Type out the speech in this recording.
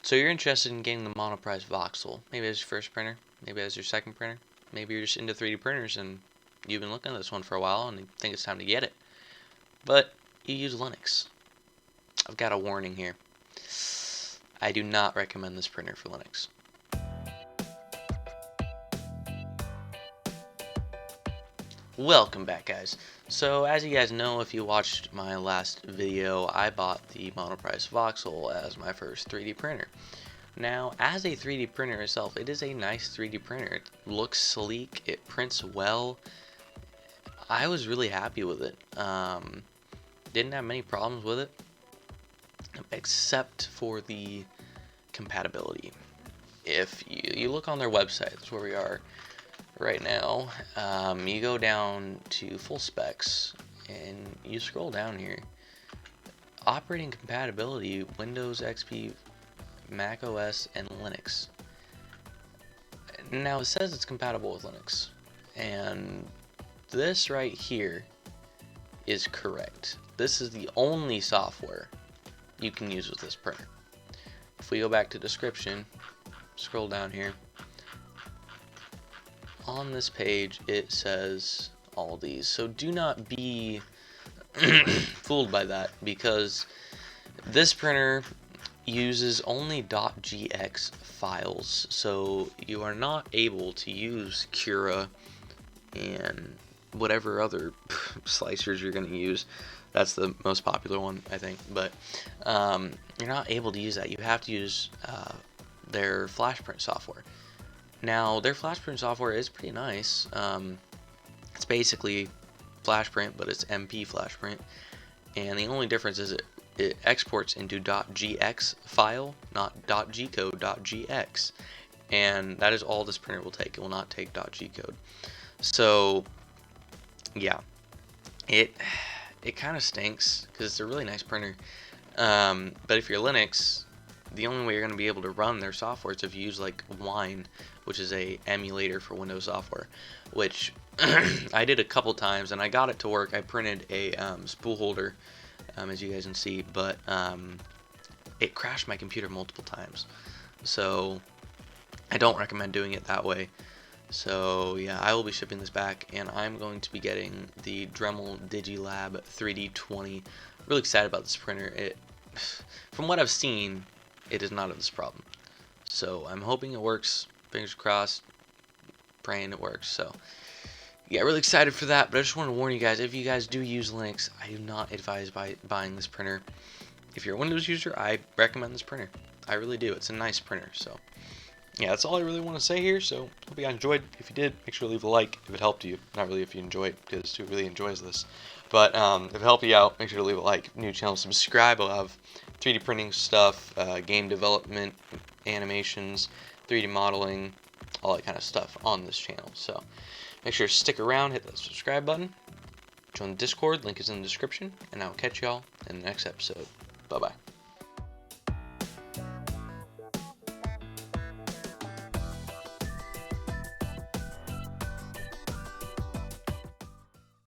So you're interested in getting the Monoprice Voxel, maybe as your first printer, maybe as your second printer, maybe you're just into 3D printers and you've been looking at this one for a while and you think it's time to get it, but you use Linux. I've got a warning here. I do not recommend this printer for Linux. Welcome back, guys. So as you guys know, if you watched my last video, I bought the Monoprice Voxel as my first 3D printer. Now, as a 3D printer itself, it is a nice 3D printer. It looks sleek, it prints well. I was really happy with it. Didn't have many problems with it, except for the compatibility. If you look on their website, that's where we are right now. You go down to full specs and you scroll down here. Operating compatibility: Windows XP, Mac OS, and Linux. Now it says it's compatible with Linux, and this right here is correct. This is the only software you can use with this printer. If we go back to description, scroll down here, on this page it says all these, so do not be fooled by that, because this printer uses only .gx files, so you are not able to use Cura and whatever other slicers you're going to use. That's the most popular one, I think, but you're not able to use that. You have to use their flash print software. Now, their flash print software is pretty nice. It's basically flash print, but it's MP flash print, and the only difference is it exports into .gx file, not .gcode, .gx, and that is all this printer will take. It will not take .gcode. So yeah, it kind of stinks because it's a really nice printer, but if you're Linux, the only way you're going to be able to run their software is if you use like Wine, which is a emulator for Windows software, which I did a couple times and I got it to work. I printed a spool holder, as you guys can see, but it crashed my computer multiple times, so I don't recommend doing it that way. So yeah, I will be shipping this back, and I'm going to be getting the Dremel Digilab 3D20. Really excited about this printer. From what I've seen, it does not have this problem, so I'm hoping it works. Fingers crossed, praying it works. So yeah, really excited for that. But I just want to warn you guys, if you guys do use Linux, I do not advise buying this printer. If you're a Windows user, I recommend this printer. I really do. It's a nice printer. So yeah, that's all I really want to say here. So hope you guys enjoyed. If you did, make sure to leave a like if it helped you. Not really if you enjoyed, because who really enjoys this? But if it helped you out, make sure to leave a like. New channel, subscribe. I'll have 3D printing stuff, game development, animations, 3D modeling, all that kind of stuff on this channel. So make sure to stick around, hit that subscribe button, join the Discord, link is in the description, and I'll catch y'all in the next episode. Bye bye.